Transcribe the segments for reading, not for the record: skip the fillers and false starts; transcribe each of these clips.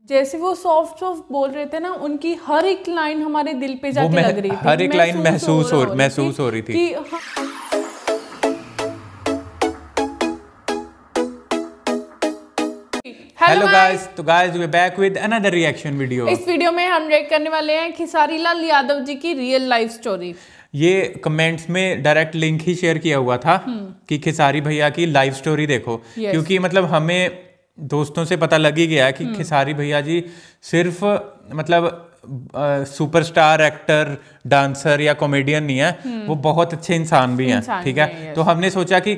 जैसे वो soft soft बोल रहे थे ना, उनकी हर एक लाइन हमारे दिल पे जाके लग रही थी, हर एक लाइन महसूस हो रही थी कि हेलो गाइस, तो guys we are back with another reaction video. इस वीडियो में हम रिएक्ट करने वाले हैं खेसारी लाल यादव जी की रियल लाइफ स्टोरी। ये कमेंट्स में डायरेक्ट लिंक ही शेयर किया हुआ था कि खेसारी भैया की लाइफ स्टोरी देखो, क्योंकि मतलब हमें दोस्तों से पता लग ही गया कि खेसारी भैया जी सिर्फ मतलब सुपरस्टार एक्टर, डांसर या कॉमेडियन नहीं है, वो बहुत अच्छे इंसान भी हैं। ठीक है, तो हमने सोचा कि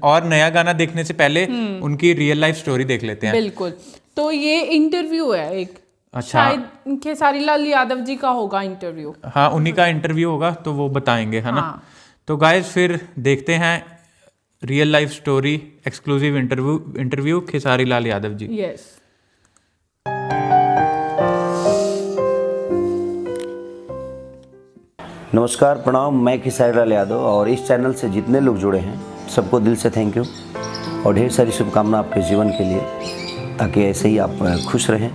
और नया गाना देखने से पहले उनकी रियल लाइफ स्टोरी देख लेते हैं। बिल्कुल, तो ये इंटरव्यू है एक, अच्छा, शायद खेसारी लाल यादव जी का होगा इंटरव्यू। हाँ, उन्हीं का इंटरव्यू होगा, तो वो बताएंगे, है ना। तो गाइस फिर देखते हैं real life story, exclusive interview Khesari Lal Yadav ji. Yes. नमस्कार, प्रणाम। मैं खेसारी लाल यादव और इस चैनल से जितने लोग जुड़े हैं सबको दिल से थैंक यू और ढेर सारी शुभकामना आपके जीवन के लिए, ताकि ऐसे ही आप खुश रहें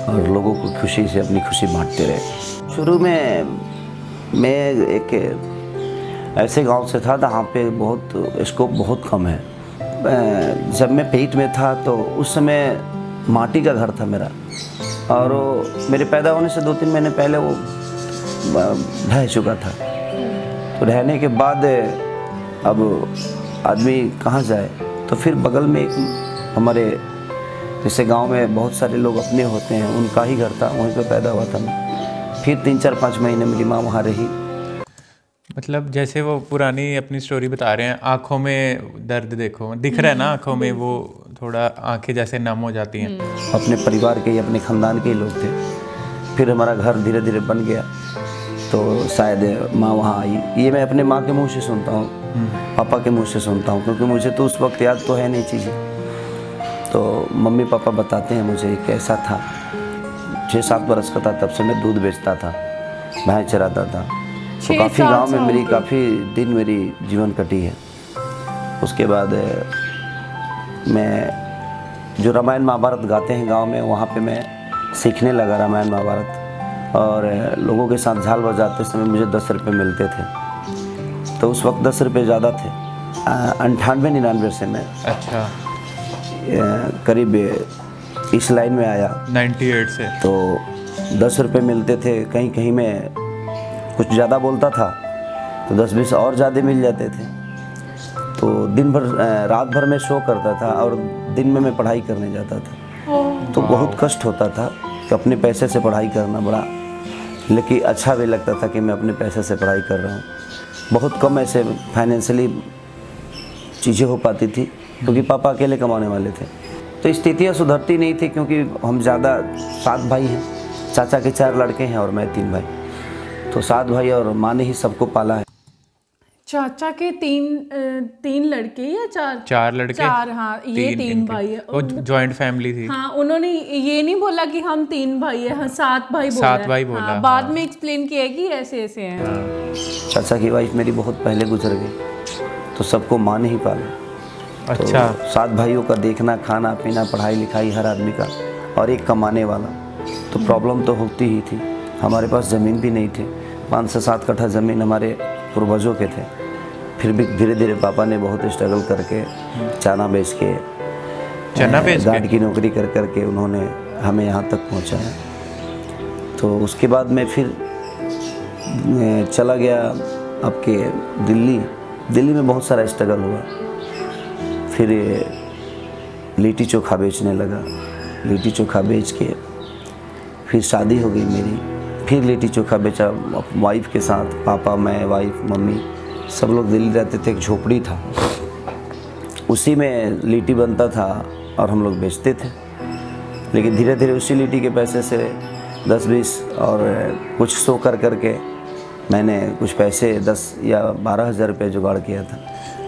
और लोगों को खुशी से अपनी खुशी बांटते रहें। शुरू में मैं एक ऐसे गांव से था जहाँ पे बहुत स्कोप बहुत कम है। जब मैं पेट में था तो उस समय माटी का घर था मेरा, और मेरे पैदा होने से 2-3 महीने पहले वो ढह चुका था। तो ढहने के बाद अब आदमी कहाँ जाए, तो फिर बगल में एक हमारे जैसे गांव में बहुत सारे लोग अपने होते हैं, उनका ही घर था, वहीं पे पैदा हुआ था मैं। फिर 3-4-5 महीने मेरी माँ वहाँ रही। मतलब जैसे वो पुरानी अपनी स्टोरी बता रहे हैं, आंखों में दर्द देखो, दिख रहा है ना आंखों में, वो थोड़ा आंखें जैसे नम हो जाती हैं। अपने परिवार के, अपने ख़ानदान के ही लोग थे। फिर हमारा घर धीरे धीरे बन गया, तो शायद माँ वहाँ आई। ये मैं अपने माँ के मुंह से सुनता हूँ, पापा के मुंह से सुनता हूँ, क्योंकि मुझे तो उस वक्त याद तो है नहीं चीज़ें। तो मम्मी पापा बताते हैं मुझे कैसा था। 6-7 बरस का था तब से मैं दूध बेचता था, भैंस चराता था। तो काफ़ी गांव में मेरी काफ़ी दिन मेरी जीवन कटी है। उसके बाद मैं जो रामायण महाभारत गाते हैं गांव में, वहाँ पे मैं सीखने लगा रामायण महाभारत, और लोगों के साथ झाल बजाते समय मुझे 10 रुपये मिलते थे। तो उस वक्त 10 रुपये ज़्यादा थे। 98-99 से मैं अच्छा करीब इस लाइन में आया 98 से। तो 10 रुपये मिलते थे। कहीं कहीं मैं कुछ ज़्यादा बोलता था तो 10-20 और ज़्यादा मिल जाते थे। तो दिन भर रात भर में शो करता था और दिन में मैं पढ़ाई करने जाता था। तो बहुत कष्ट होता था कि अपने पैसे से पढ़ाई करना बड़ा, लेकिन अच्छा भी लगता था कि मैं अपने पैसे से पढ़ाई कर रहा हूँ। बहुत कम ऐसे फाइनेंशियली चीज़ें हो पाती थी, क्योंकि पापा अकेले कमाने वाले थे। तो स्थितियाँ सुधरती नहीं थी, क्योंकि हम ज़्यादा 7 भाई हैं, चाचा के 4 लड़के हैं और मैं 3 भाई। तो 7 भाई और माँ ने ही सबको पाला है। चाचा के 3 लड़के या 4 लड़के, 4, हाँ, ये 3 भाई है। वो जॉइंट फैमिली थी। हाँ, उन्होंने ये नहीं बोला कि हम 3 भाई है, हाँ 7 भाई बोला। 7 भाई बोला। हाँ, बाद में एक्सप्लेन किया कि ऐसे ऐसे हैं। हाँ। चाचा की वाइफ मेरी बहुत पहले गुजर गई, तो सबको माँ ने ही पाला। अच्छा। तो 7 भाइयों का देखना, खाना पीना, पढ़ाई लिखाई हर आदमी का, और एक कमाने वाला, तो प्रॉब्लम तो होती ही थी। हमारे पास ज़मीन भी नहीं थी। 5 से 7 कट्ठा ज़मीन हमारे पूर्वजों के थे। फिर भी धीरे धीरे पापा ने बहुत स्ट्रगल करके चना बेच के, गार्ड की नौकरी कर करके उन्होंने हमें यहाँ तक पहुँचाया। तो उसके बाद मैं फिर चला गया आपके दिल्ली में बहुत सारा स्ट्रगल हुआ। फिर लिट्टी चोखा बेचने लगा। लिट्टी चोखा बेच के फिर शादी हो गई मेरी। फिर लिट्टी चोखा बेचा वाइफ के साथ। पापा, मैं, वाइफ, मम्मी सब लोग दिल्ली रहते थे। एक झोपड़ी था, उसी में लिट्टी बनता था और हम लोग बेचते थे। लेकिन धीरे धीरे उसी लिट्टी के पैसे से 10-20 और कुछ शो कर करके मैंने कुछ पैसे 10 या 12 हज़ार रुपये जुगाड़ किया था।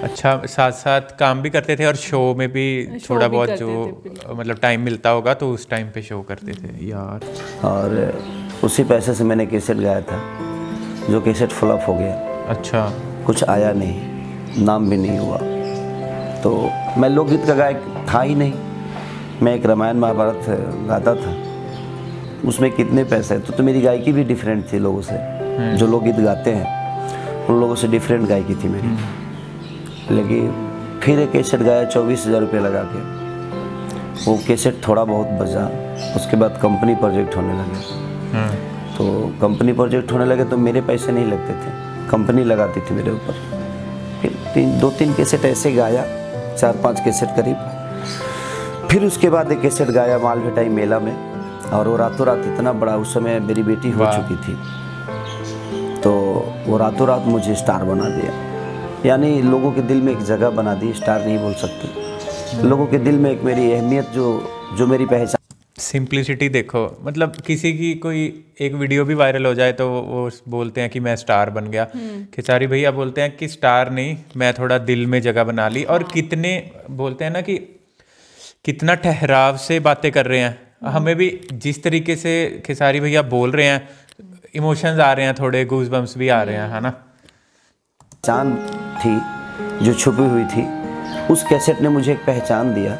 अच्छा, साथ साथ काम भी करते थे और शो में भी थोड़ा बहुत जो मतलब टाइम मिलता होगा तो उस टाइम पे शो करते थे यार। और उसी पैसे से मैंने कैसेट गाया था, जो कैसेट फ्लॉप हो गया। अच्छा। कुछ आया नहीं, नाम भी नहीं हुआ। तो मैं लोकगीत का गायक था ही नहीं। मैं एक रामायण महाभारत गाता था, उसमें कितने पैसे हैं। तो मेरी गायकी भी डिफरेंट थी लोगों से, जो लोग गीत गाते हैं उन लोगों से डिफरेंट गायकी थी मेरी। लेकिन फिर एक कैसेट गाया 24,000 रुपये लगा के, वो कैसेट थोड़ा बहुत बजा। उसके बाद कंपनी प्रोजेक्ट होने लगे। तो कंपनी प्रोजेक्ट होने लगे तो मेरे पैसे नहीं लगते थे, कंपनी लगाती थी मेरे ऊपर। फिर 2-3 कैसेट ऐसे गाया, 4-5 कैसेट करीब। फिर उसके बाद एक कैसेट गाया मालभेटाई मेला में, और वो रातों रात इतना बड़ा, उस समय मेरी बेटी हो चुकी थी, तो वो रातों रात मुझे स्टार बना दिया। यानी लोगों के दिल में एक जगह बना दी, स्टार नहीं बोल सकते, लोगों के दिल में एक मेरी अहमियत, जो मेरी पहचान। सिंप्लिसिटी देखो, मतलब किसी की कोई एक वीडियो भी वायरल हो जाए तो वो बोलते हैं कि मैं स्टार बन गया। खेसारी भैया बोलते हैं कि स्टार नहीं, मैं थोड़ा दिल में जगह बना ली। और कितने बोलते हैं ना कि कितना ठहराव से बातें कर रहे हैं। हमें भी जिस तरीके से खेसारी भैया बोल रहे हैं, इमोशंस आ रहे हैं, थोड़े गूज बम्स भी आ रहे हैं, है ना। पहचान थी जो छुपी हुई थी, उस कैसेट ने मुझे एक पहचान दिया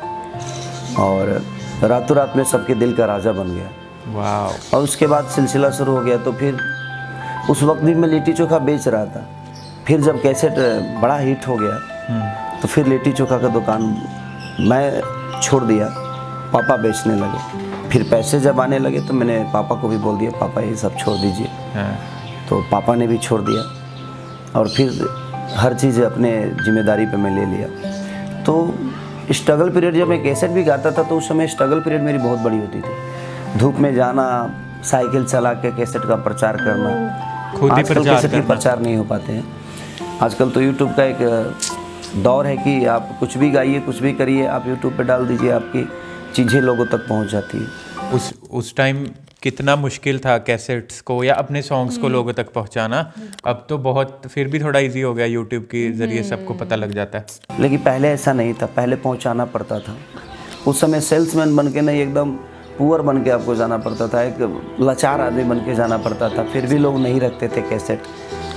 और रातों रात में सबके दिल का राजा बन गया। वाह। और उसके बाद सिलसिला शुरू हो गया। तो फिर उस वक्त भी मैं लिट्टी चोखा बेच रहा था। फिर जब कैसेट बड़ा हिट हो गया तो फिर लिट्टी चोखा का दुकान मैं छोड़ दिया, पापा बेचने लगे। फिर पैसे जब आने लगे तो मैंने पापा को भी बोल दिया, पापा ये सब छोड़ दीजिए। तो पापा ने भी छोड़ दिया और फिर हर चीज़ अपने जिम्मेदारी पे मैं ले लिया। तो स्ट्रगल पीरियड, जब मैं कैसेट भी गाता था तो उस समय स्ट्रगल पीरियड मेरी बहुत बड़ी होती थी। धूप में जाना, साइकिल चला के कैसेट का प्रचार करना। खुद ही आजकल कैसेट के प्रचार नहीं हो पाते हैं। आजकल तो यूट्यूब का एक दौर है कि आप कुछ भी गाइए, कुछ भी करिए, आप यूट्यूब पे डाल दीजिए, आपकी चीज़ें लोगों तक पहुंच जाती है। उस टाइम कितना मुश्किल था कैसेट्स को या अपने सॉन्ग्स को लोगों तक पहुंचाना। अब तो बहुत, फिर भी थोड़ा इजी हो गया, यूट्यूब के जरिए सबको पता लग जाता है। लेकिन पहले ऐसा नहीं था, पहले पहुंचाना पड़ता था। उस समय सेल्समैन बन के नहीं, एकदम पुअर बन के आपको जाना पड़ता था, एक लाचार आदमी बन के जाना पड़ता था। फिर भी लोग नहीं रखते थे कैसेट,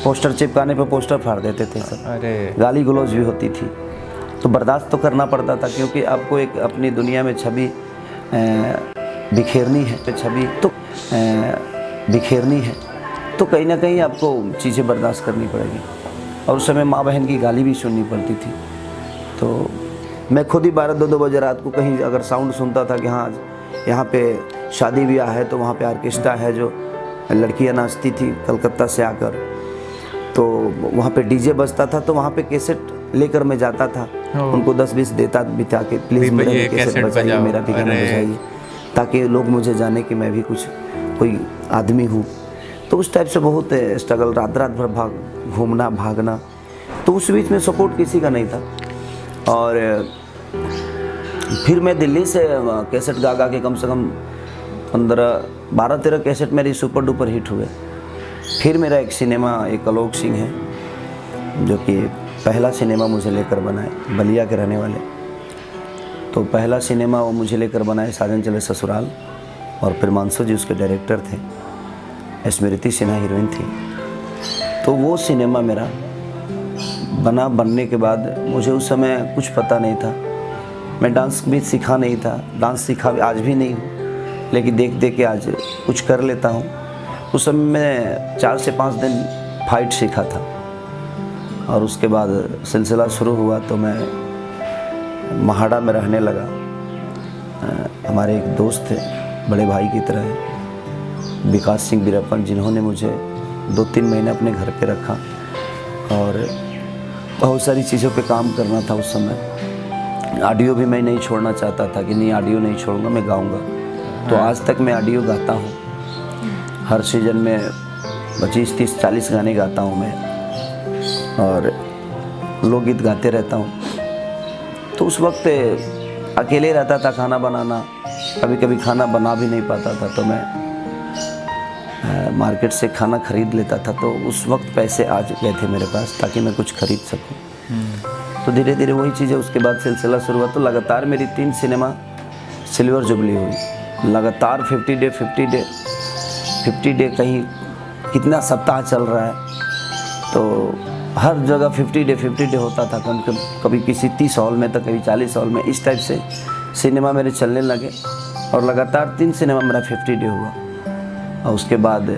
पोस्टर चिपकाने पे पोस्टर फाड़ देते थे सब। अरे गाली गलौज भी होती थी, तो बर्दाश्त तो करना पड़ता था, क्योंकि आपको एक अपनी दुनिया में छवि बिखेरनी है, छवि तो बिखेरनी है, तो कहीं ना कहीं आपको चीज़ें बर्दाश्त करनी पड़ेगी। और उस समय माँ बहन की गाली भी सुननी पड़ती थी। तो मैं खुद ही 12-2 बजे रात को कहीं अगर साउंड सुनता था कि हाँ यहाँ पे शादी ब्याह है, तो वहाँ पे ऑर्केस्ट्रा है, जो लड़कियाँ नाचती थी कलकत्ता से आकर, तो वहाँ पे डीजे बजता था, तो वहाँ पे कैसेट लेकर मैं जाता था, उनको 10-20 देता बिता के, प्लीज़ मेरा भी कैसेट बजाइए, मेरा भी गाना बजाइए, ताकि लोग मुझे जाने कि मैं भी कुछ कोई आदमी हूँ। तो उस टाइप से बहुत स्ट्रगल, रात भर घूमना भागना। तो उस बीच में सपोर्ट किसी का नहीं था। और फिर मैं दिल्ली से कैसेट गा के कम से कम 12-13 कैसेट मेरी सुपर डुपर हिट हुए। फिर मेरा एक सिनेमा, एक आलोक सिंह है जो कि पहला सिनेमा मुझे लेकर बनाए, बलिया के रहने वाले। तो पहला सिनेमा वो मुझे लेकर बनाए, साजन चले ससुराल, और प्रेमांशु जी उसके डायरेक्टर थे, स्मृति सिन्हा हीरोइन थी। तो वो सिनेमा मेरा बनने के बाद मुझे उस समय कुछ पता नहीं था, मैं डांस भी सीखा नहीं था, डांस सीखा आज भी नहीं हूँ, लेकिन देख देख के आज कुछ कर लेता हूँ। उस समय मैं 4 से 5 दिन फाइट सीखा था, और उसके बाद सिलसिला शुरू हुआ तो मैं महाड़ा में रहने लगा। हमारे एक दोस्त थे, बड़े भाई की तरह है, विकास सिंह बीरप्पन, जिन्होंने मुझे 2-3 महीने अपने घर पे रखा, और बहुत सारी चीज़ों पे काम करना था उस समय। ऑडियो भी मैं नहीं छोड़ना चाहता था कि नहीं ऑडियो नहीं छोड़ूंगा, मैं गाऊंगा। तो आज तक मैं ऑडियो गाता हूँ, हर सीजन में 25, 30, 40 गाने गाता हूँ मैं, और लोकगीत गाते रहता हूँ। तो उस वक्त अकेले रहता था, खाना बनाना, कभी कभी खाना बना भी नहीं पाता था, तो मैं मार्केट से खाना खरीद लेता था। तो उस वक्त पैसे आ गए थे मेरे पास ताकि मैं कुछ खरीद सकूं। तो धीरे धीरे वही चीज़ें, उसके बाद सिलसिला शुरू हुआ। तो लगातार मेरी 3 सिनेमा सिल्वर जुबली हुई, लगातार 50 डे कहीं कितना सप्ताह चल रहा है, तो हर जगह 50 डे होता था। कभी किसी 30 हॉल में तो कभी 40 हॉल में, इस टाइप से सिनेमा मेरे चलने लगे, और लगातार 3 सिनेमा मेरा 50 डे हुआ। और उसके बाद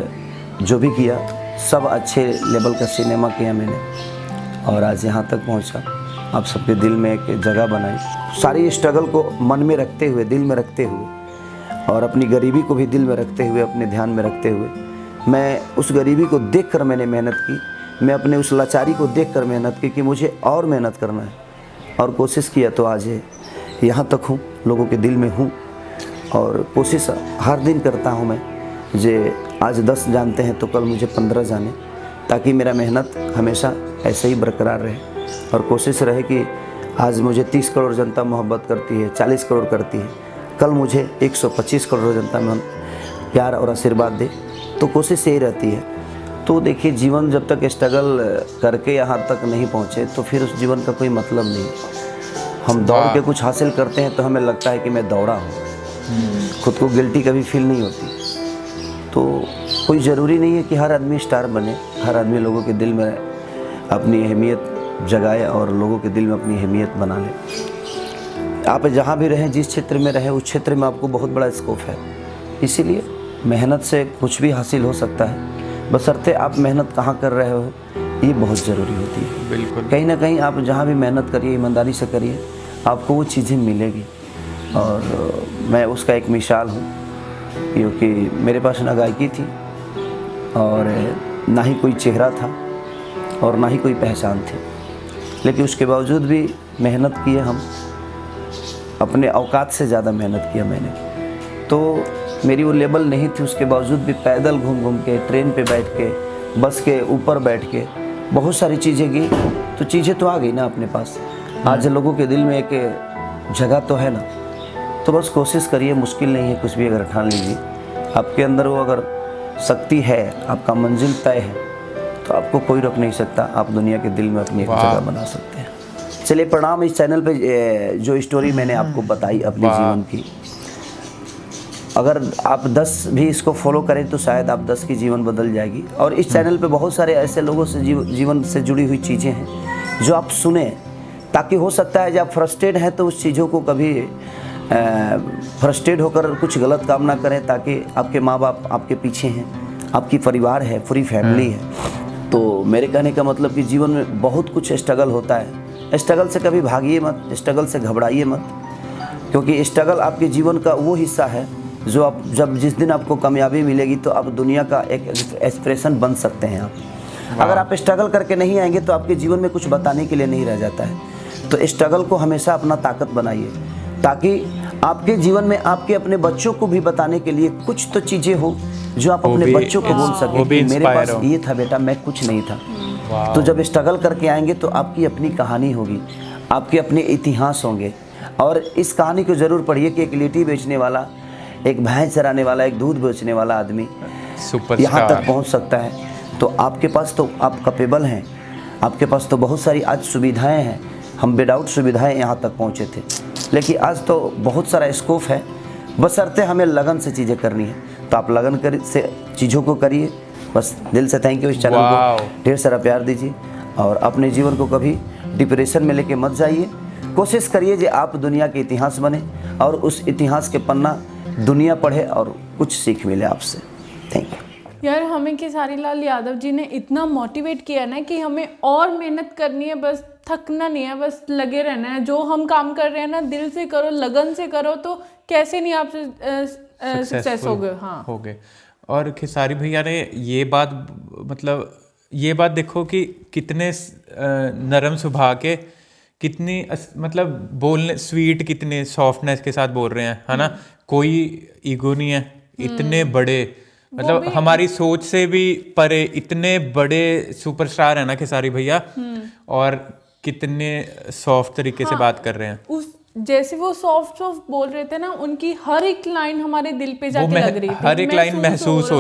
जो भी किया सब अच्छे लेवल का सिनेमा किया मैंने, और आज यहाँ तक पहुँचा। आप सबके दिल में एक जगह बनाई, सारी स्ट्रगल को मन में रखते हुए, दिल में रखते हुए, और अपनी गरीबी को भी दिल में रखते हुए, अपने ध्यान में रखते हुए, मैं उस गरीबी को देखकर मैंने मेहनत की, मैं अपने उस लाचारी को देखकर मेहनत की कि मुझे और मेहनत करना है, और कोशिश किया तो आज यहाँ तक हूँ, लोगों के दिल में हूँ। और कोशिश हर दिन करता हूँ मैं, जे आज 10 जानते हैं तो कल मुझे 15 जाने, ताकि मेरा मेहनत हमेशा ऐसे ही बरकरार रहे, और कोशिश रहे कि आज मुझे 30 करोड़ जनता मोहब्बत करती है, 40 करोड़ करती है, कल मुझे 125 करोड़ जनता में प्यार और आशीर्वाद दे, तो कोशिश यही रहती है। तो देखिए, जीवन जब तक स्ट्रगल करके यहाँ तक नहीं पहुँचे तो फिर उस जीवन का कोई मतलब नहीं। हम दौड़ के कुछ हासिल करते हैं तो हमें लगता है कि मैं दौड़ा हूँ, खुद को गिल्टी कभी फील नहीं होती। तो कोई ज़रूरी नहीं है कि हर आदमी स्टार बने, हर आदमी लोगों के दिल में अपनी अहमियत जगाए और लोगों के दिल में अपनी अहमियत बना ले। आप जहाँ भी रहें, जिस क्षेत्र में रहें, उस क्षेत्र में आपको बहुत बड़ा स्कोप है। इसीलिए मेहनत से कुछ भी हासिल हो सकता है, बशर्ते आप मेहनत कहाँ कर रहे हो, ये बहुत ज़रूरी होती है। बिल्कुल, कहीं ना कहीं आप जहाँ भी मेहनत करिए, ईमानदारी से करिए, आपको वो चीज़ें मिलेगी। और मैं उसका एक मिसाल हूँ, क्योंकि मेरे पास ना गायकी थी और ना ही कोई चेहरा था और ना ही कोई पहचान थी, लेकिन उसके बावजूद भी मेहनत किए हम, अपने औकात से ज़्यादा मेहनत किया मैंने। तो मेरी वो लेवल नहीं थी, उसके बावजूद भी पैदल घूम घूम के, ट्रेन पे बैठ के, बस के ऊपर बैठ के बहुत सारी चीज़ें की, तो चीज़ें तो आ गई ना अपने पास। आज लोगों के दिल में एक जगह तो है ना। तो बस कोशिश करिए, मुश्किल नहीं है कुछ भी, अगर ठान लीजिए आपके अंदर वो अगर शक्ति है, आपका मंजिल तय है, तो आपको कोई रोक नहीं सकता। आप दुनिया के दिल में अपनी एक जगह बना सकते हैं। चलिए, प्रणाम। इस चैनल पे जो स्टोरी मैंने आपको बताई अपने जीवन की, अगर आप 10 भी इसको फॉलो करें तो शायद आप 10 की जीवन बदल जाएगी। और इस चैनल पे बहुत सारे ऐसे लोगों से जीवन से जुड़ी हुई चीज़ें हैं जो आप सुने, ताकि हो सकता है जब आप फ्रस्ट्रेट हैं तो उस चीज़ों को कभी फ्रस्ट्रेट होकर कुछ गलत काम ना करें, ताकि आपके माँ बाप आपके पीछे हैं, आपकी परिवार है, पूरी फैमिली है। तो मेरे कहने का मतलब कि जीवन में बहुत कुछ स्ट्रगल होता है। स्ट्रगल से कभी भागिए मत, स्ट्रगल से घबराइए मत, क्योंकि स्ट्रगल आपके जीवन का वो हिस्सा है जो आप जिस दिन आपको कामयाबी मिलेगी तो आप दुनिया का एक एक्सप्रेशन बन सकते हैं आप। अगर आप स्ट्रगल करके नहीं आएंगे तो आपके जीवन में कुछ बताने के लिए नहीं रह जाता है। तो स्ट्रगल को हमेशा अपना ताकत बनाइए, ताकि आपके जीवन में आपके अपने बच्चों को भी बताने के लिए कुछ तो चीज़ें हो जो आप अपने बच्चों को बोल सकें कि मेरे पास ये था बेटा, मैं कुछ नहीं था। तो जब स्ट्रगल करके आएंगे तो आपकी अपनी कहानी होगी, आपके अपने इतिहास होंगे। और इस कहानी को ज़रूर पढ़िए कि एक लिट्टी बेचने वाला, एक भैंस चराने वाला, एक दूध बेचने वाला आदमी यहाँ तक पहुँच सकता है। तो आपके पास तो आप कैपेबल हैं, आपके पास तो बहुत सारी आज सुविधाएं हैं। हम विदाउट सुविधाएं यहाँ तक पहुँचे थे, लेकिन आज तो बहुत सारा स्कोप है, बशर्ते हमें लगन से चीज़ें करनी है। तो आप लगन से चीज़ों को करिए। बस दिल से थैंक यू। इस चैनल को ढेर सारा प्यार दीजिए और अपने जीवन को कभी डिप्रेशन में लेके मत जाइए। कोशिश करिए कि आप दुनिया के इतिहास बने और उस इतिहास के पन्ना दुनिया पढ़े और कुछ सीख मिले आपसे। Thank you. यार, हमें खेसारी लाल यादव जी ने इतना मोटिवेट किया ना कि हमें और मेहनत करनी है, बस थकना नहीं है, बस लगे रहना है। जो हम काम कर रहे हैं ना, दिल से करो, लगन से करो, तो कैसे नहीं आप सक्सेस हो गए। हाँ, हो गए। और खेसारी भैया ने ये बात, मतलब ये बात देखो कि कितने नरम स्वभाव के, कितनी मतलब बोलने स्वीट, कितने सॉफ्टनेस के साथ बोल रहे हैं, है ना। कोई ईगो नहीं है, इतने बड़े, मतलब हमारी सोच से भी परे इतने बड़े सुपरस्टार है ना खेसारी भैया, और कितने सॉफ्ट तरीके से बात कर रहे हैं। उस जैसे वो सॉफ्ट बोल रहे थे ना, उनकी हर एक लाइन हमारे दिल पे जाके लग रही थी। हर एक लाइन महसूस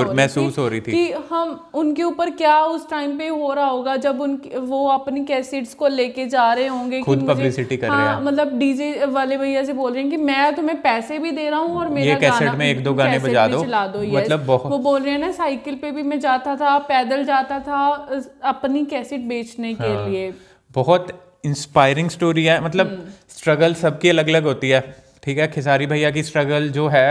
हो रही थी कि हम उनके ऊपर क्या उस टाइम पे हो रहा होगा, जब वो अपनी कैसेट्स को लेके जा रहे होंगे, खुद पब्लिसिटी कर रहे हैं। मतलब डीजे वाले भैया से बोल रहे हैं कि मैं तुम्हें पैसे भी दे रहा हूँ और मेरा कैसेट में 1-2 गाने बजा दो, मतलब वो बोल रहे हैं ना, साइकिल पे भी मैं जाता था, पैदल जाता था अपनी कैसेट बेचने के लिए। बहुत इंस्पायरिंग स्टोरी है। मतलब स्ट्रगल सबकी अलग अलग होती है, ठीक है, खेसारी भैया की स्ट्रगल जो है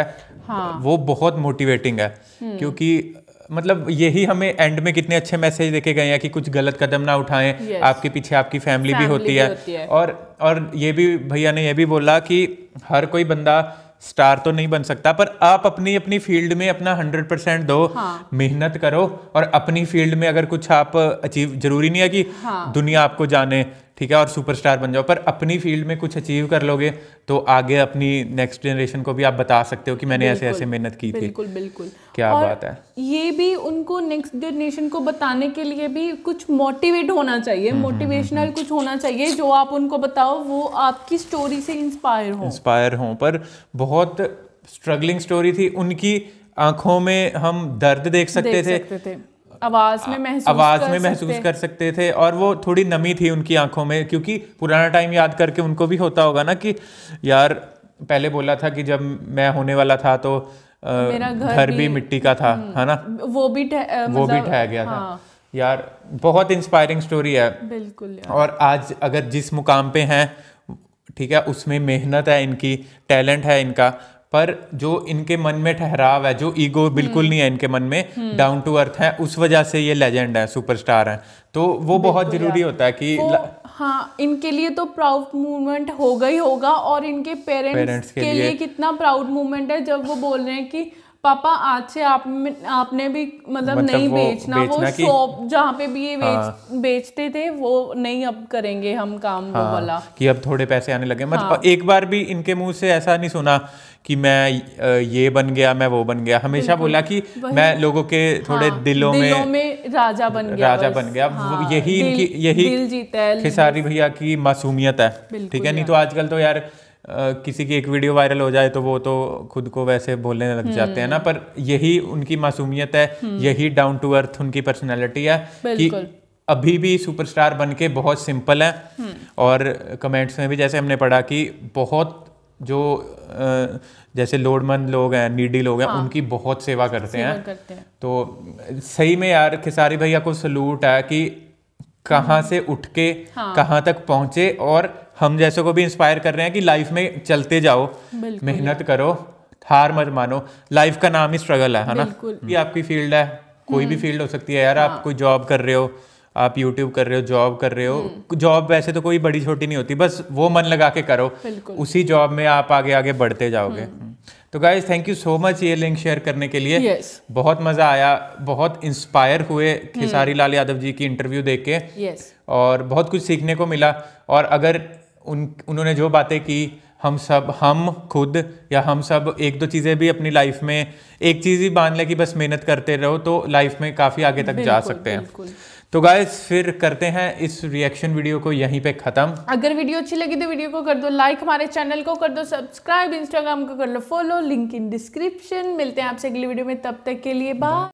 वो बहुत मोटिवेटिंग है, क्योंकि मतलब यही हमें एंड में कितने अच्छे मैसेज देके गए हैं कि कुछ गलत कदम ना उठाएं, आपके पीछे आपकी फैमिली भी होती है। और ये भी भैया ने ये भी बोला कि हर कोई बंदा स्टार तो नहीं बन सकता, पर आप अपनी अपनी फील्ड में अपना 100% दो, मेहनत करो, और अपनी फील्ड में अगर कुछ आप अचीव, जरूरी नहीं है कि दुनिया आपको जाने, ठीक है, और सुपरस्टार बन जाओ, पर अपनी फील्ड में कुछ अचीव कर लोगे तो आगे अपनी नेक्स्ट जनरेशन को भी आप बता सकते हो कि मैंने ऐसे ऐसे मेहनत की थी। बिल्कुल बिल्कुल, क्या और बात है। ये भी उनको नेक्स्ट जनरेशन को बताने के लिए भी कुछ मोटिवेट होना चाहिए, मोटिवेशनल कुछ होना चाहिए जो आप उनको बताओ, वो आपकी स्टोरी से इंस्पायर हो। पर बहुत स्ट्रगलिंग स्टोरी थी उनकी, आंखों में हम दर्द देख सकते थे, आवाज में महसूस कर सकते थे, और वो थोड़ी नमी थी उनकी आंखों में, क्योंकि पुराना टाइम याद करके उनको भी होता होगा ना कि यार पहले बोला था कि जब मैं होने वाला था तो मेरा घर भी मिट्टी का था, है ना, वो भी ढह गया था। यार बहुत इंस्पायरिंग स्टोरी है। बिल्कुल यार। और आज अगर जिस मुकाम पे हैं, ठीक है, उसमें मेहनत है इनकी, टैलेंट है इनका, पर जो इनके मन में ठहराव है, जो ईगो बिल्कुल नहीं है इनके मन में, डाउन टू अर्थ है, उस वजह से ये लेजेंड है, सुपरस्टार है। तो वो बहुत जरूरी होता है कि हाँ, इनके लिए तो प्राउड मूवमेंट होगा ही होगा, और इनके पेरेंट्स के लिए कितना प्राउड मूवमेंट है जब वो बोल रहे हैं कि पापा आज से आपने भी मतलब नहीं बेचना वो शॉप जहाँ पे भी ये बेचते थे वो नहीं अब करेंगे हम काम, वो वाला कि अब थोड़े पैसे आने लगे। मतलब एक बार भी इनके मुंह से ऐसा नहीं सुना कि मैं ये बन गया, मैं वो बन गया। हमेशा बोला कि मैं लोगों के थोड़े दिलों में राजा बन गया। यही दिल जीता है, खेसारी भैया की मासूमियत है, ठीक है। नहीं तो आजकल तो यार किसी की एक वीडियो वायरल हो जाए तो वो तो खुद को वैसे बोलने लग जाते हैं ना, पर यही उनकी मासूमियत है, यही डाउन टू अर्थ उनकी पर्सनैलिटी है कि अभी भी सुपरस्टार बन के बहुत सिंपल है। और कमेंट्स में भी जैसे हमने पढ़ा कि बहुत जो जैसे लोड़मंद लोग हैं, नीडी लोग हैं, उनकी बहुत सेवा करते हैं। तो सही में यार खेसारी भैया को सलूट है कि कहाँ से उठ के कहाँ तक पहुंचे, और हम जैसों को भी इंस्पायर कर रहे हैं कि लाइफ में चलते जाओ, मेहनत करो, हार मत मानो। लाइफ का नाम ही स्ट्रगल है ना। ये आपकी फील्ड है, कोई भी फील्ड हो सकती है यार। आप कोई जॉब कर रहे हो, आप यूट्यूब कर रहे हो, जॉब कर रहे हो। जॉब वैसे तो कोई बड़ी छोटी नहीं होती, बस वो मन लगा के करो, उसी जॉब में आप आगे आगे बढ़ते जाओगे। तो guys thank you so much ये लिंक शेयर करने के लिए। बहुत मजा आया, बहुत इंस्पायर हुए खेसारी लाल यादव जी की इंटरव्यू देख के, और बहुत कुछ सीखने को मिला। और अगर उन्होंने जो बातें की, हम खुद या हम सब एक दो चीज़ें भी अपनी लाइफ में, एक चीज़ ही मान ले कि बस मेहनत करते रहो, तो लाइफ में काफ़ी आगे तक जा सकते हैं। तो गाइस फिर करते हैं इस रिएक्शन वीडियो को यहीं पे ख़त्म। अगर वीडियो अच्छी लगी तो वीडियो को कर दो लाइक, हमारे चैनल को कर दो सब्सक्राइब, इंस्टाग्राम को कर लो फॉलो, लिंक इन डिस्क्रिप्शन। मिलते हैं आपसे अगली वीडियो में, तब तक के लिए बाय।